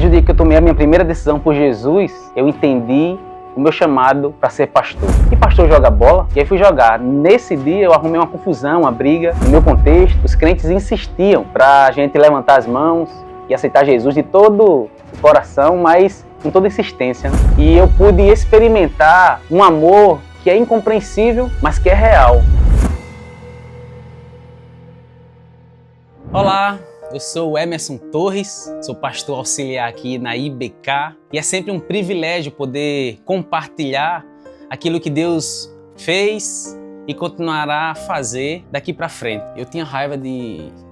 Desde o dia que eu tomei a minha primeira decisão por Jesus, eu entendi o meu chamado para ser pastor. E pastor joga bola? E aí fui jogar. Nesse dia eu arrumei uma confusão, uma briga. No meu contexto, os crentes insistiam para a gente levantar as mãos e aceitar Jesus de todo o coração, mas com toda insistência. E eu pude experimentar um amor que é incompreensível, mas que é real. Olá, eu sou o Emerson Torres, sou pastor auxiliar aqui na IBK e é sempre um privilégio poder compartilhar aquilo que Deus fez e continuará a fazer daqui para frente. Eu tinha raiva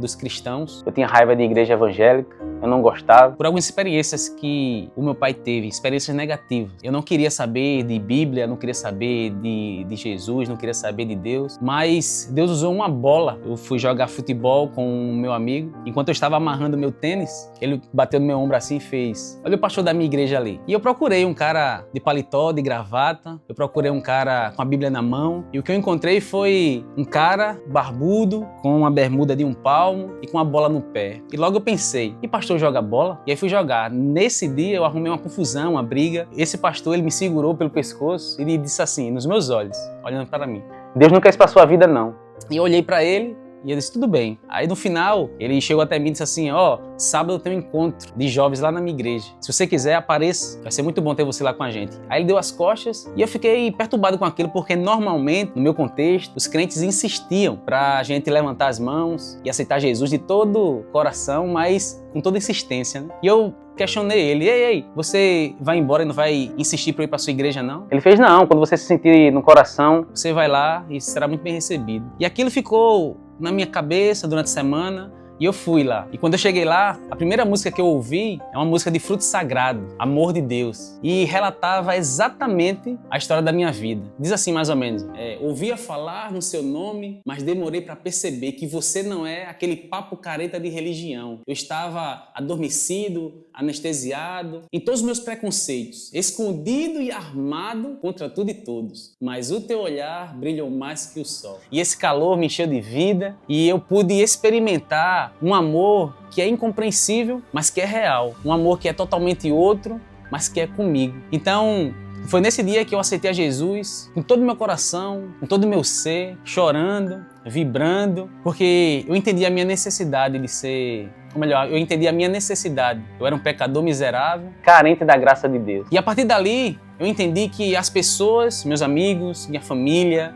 dos cristãos, eu tinha raiva de igreja evangélica, eu não gostava. Por algumas experiências que o meu pai teve, experiências negativas. Eu não queria saber de Bíblia, não queria saber de Jesus, não queria saber de Deus. Mas Deus usou uma bola. Eu fui jogar futebol com o meu amigo. Enquanto eu estava amarrando meu tênis, ele bateu no meu ombro assim e fez: "Olha o pastor da minha igreja ali." E eu procurei um cara de paletó, de gravata. Eu procurei um cara com a Bíblia na mão. E o que eu encontrei foi um cara barbudo, com uma bermuda de um palmo e com uma bola no pé. E logo eu pensei: e pastor joga bola? E aí fui jogar. Nesse dia eu arrumei uma confusão, uma briga. Esse pastor, ele me segurou pelo pescoço e ele disse assim, nos meus olhos, olhando para mim: "Deus não quer isso para sua vida, não." E eu olhei para ele e eu disse: "Tudo bem." Aí no final, ele chegou até mim e disse assim: "Sábado eu tenho um encontro de jovens lá na minha igreja. Se você quiser, apareça. Vai ser muito bom ter você lá com a gente." Aí ele deu as costas e eu fiquei perturbado com aquilo, porque normalmente, no meu contexto, os crentes insistiam pra gente levantar as mãos e aceitar Jesus de todo o coração, mas com toda insistência, né? E eu questionei ele: Ei, você vai embora e não vai insistir para ir para sua igreja, não?" Ele fez: "Não, quando você se sentir no coração, você vai lá e será muito bem recebido." E aquilo ficou na minha cabeça durante a semana. E eu fui lá. E quando eu cheguei lá, a primeira música que eu ouvi é uma música de Fruto Sagrado, Amor de Deus. E relatava exatamente a história da minha vida. Diz assim, mais ou menos: "Ouvia falar no seu nome, mas demorei para perceber que você não é aquele papo careta de religião. Eu estava adormecido, anestesiado, em todos os meus preconceitos, escondido e armado contra tudo e todos. Mas o teu olhar brilhou mais que o sol." E esse calor me encheu de vida e eu pude experimentar um amor que é incompreensível, mas que é real. Um amor que é totalmente outro, mas que é comigo. Então, foi nesse dia que eu aceitei a Jesus com todo o meu coração, com todo o meu ser, chorando, vibrando, porque eu entendi a minha necessidade de ser... Ou melhor, eu entendi a minha necessidade. Eu era um pecador miserável, carente da graça de Deus. E a partir dali, eu entendi que as pessoas, meus amigos, minha família,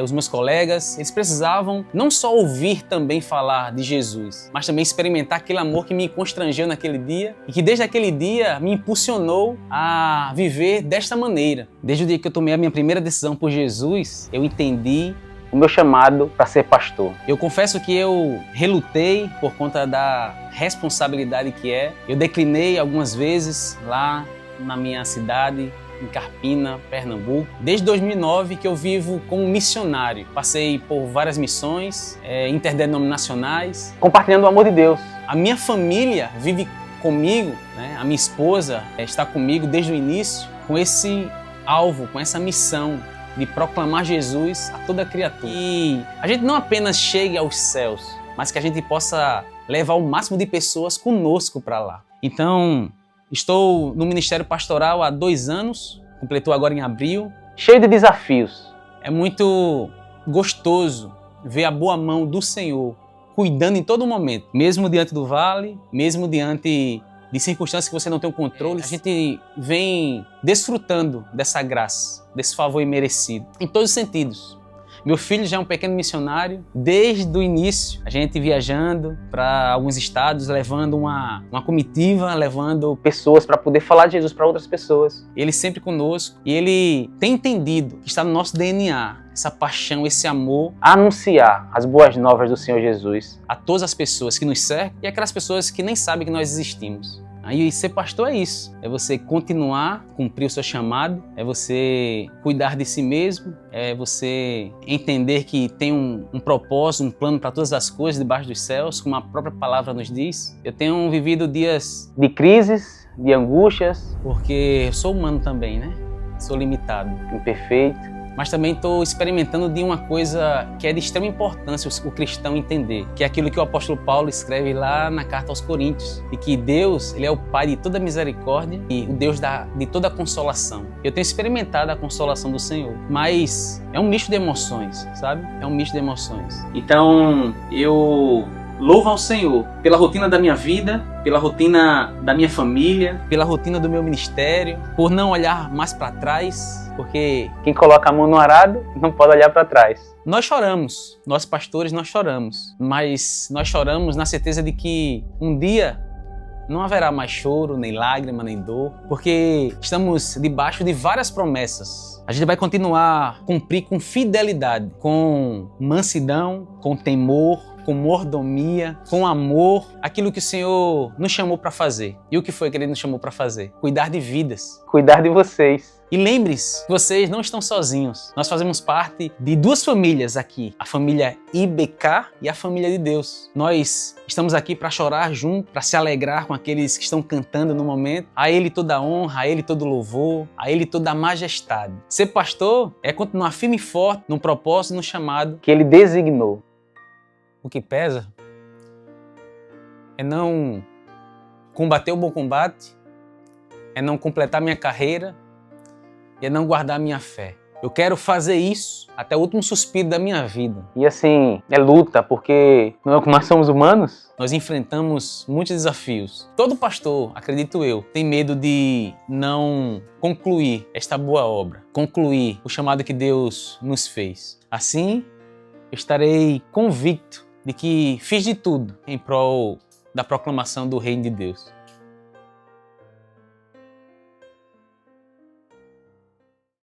os meus colegas, eles precisavam não só ouvir também falar de Jesus, mas também experimentar aquele amor que me constrangeu naquele dia e que desde aquele dia me impulsionou a viver desta maneira. Desde o dia que eu tomei a minha primeira decisão por Jesus, eu entendi o meu chamado para ser pastor. Eu confesso que eu relutei por conta da responsabilidade que é. Eu declinei algumas vezes lá na minha cidade, em Carpina, Pernambuco. Desde 2009 que eu vivo como missionário. Passei por várias missões interdenominacionais, compartilhando o amor de Deus. A minha família vive comigo, né? A minha esposa está comigo desde o início com esse alvo, com essa missão de proclamar Jesus a toda criatura. E a gente não apenas chegue aos céus, mas que a gente possa levar o máximo de pessoas conosco para lá. Então, estou no Ministério Pastoral há 2 anos, completou agora em abril, cheio de desafios. É muito gostoso ver a boa mão do Senhor cuidando em todo momento, mesmo diante do vale, mesmo diante de circunstâncias que você não tem o controle. A gente vem desfrutando dessa graça, desse favor imerecido, em todos os sentidos. Meu filho já é um pequeno missionário, desde o início, a gente viajando para alguns estados, levando uma comitiva, levando pessoas para poder falar de Jesus para outras pessoas. Ele sempre conosco e ele tem entendido que está no nosso DNA, essa paixão, esse amor, a anunciar as boas novas do Senhor Jesus a todas as pessoas que nos cercam e aquelas pessoas que nem sabem que nós existimos. Aí ser pastor é isso, é você continuar, cumprir o seu chamado, é você cuidar de si mesmo, é você entender que tem um propósito, um plano para todas as coisas debaixo dos céus, como a própria palavra nos diz. Eu tenho vivido dias de crises, de angústias, porque eu sou humano também, né? Sou limitado, imperfeito. mas também estou experimentando de uma coisa que é de extrema importância o cristão entender, que é aquilo que o apóstolo Paulo escreve lá na carta aos Coríntios, e que Deus, ele é o Pai de toda misericórdia e o Deus de toda consolação. Eu tenho experimentado a consolação do Senhor, mas é um misto de emoções, sabe? É um misto de emoções. Então, eu louvo ao Senhor pela rotina da minha vida, pela rotina da minha família, pela rotina do meu ministério, por não olhar mais para trás, porque Quem coloca a mão no arado não pode olhar para trás. nós choramos, nós pastores nós choramos, mas nós choramos na certeza de que um dia não haverá mais choro, nem lágrima, nem dor, porque estamos debaixo de várias promessas. A gente vai continuar a cumprir com fidelidade, com mansidão, com temor, com mordomia, com amor, aquilo que o Senhor nos chamou para fazer. E o que foi que Ele nos chamou para fazer? Cuidar de vidas. Cuidar de vocês. E lembre-se, vocês não estão sozinhos. Nós fazemos parte de duas famílias aqui, a família IBK e a família de Deus. Nós estamos aqui para chorar junto, para se alegrar com aqueles que estão cantando no momento. A Ele toda a honra, a Ele todo o louvor, a Ele toda a majestade. Ser pastor é continuar firme e forte no propósito, no chamado Que Ele designou. O que pesa é não combater o bom combate, é não completar minha carreira e é não guardar minha fé. Eu quero fazer isso até o último suspiro da minha vida. E assim, é luta, porque não é como nós somos humanos? Nós enfrentamos muitos desafios. Todo pastor, acredito eu, tem medo de não concluir esta boa obra, concluir o chamado que Deus nos fez. Assim, eu estarei convicto de que fiz de tudo em prol da proclamação do reino de Deus.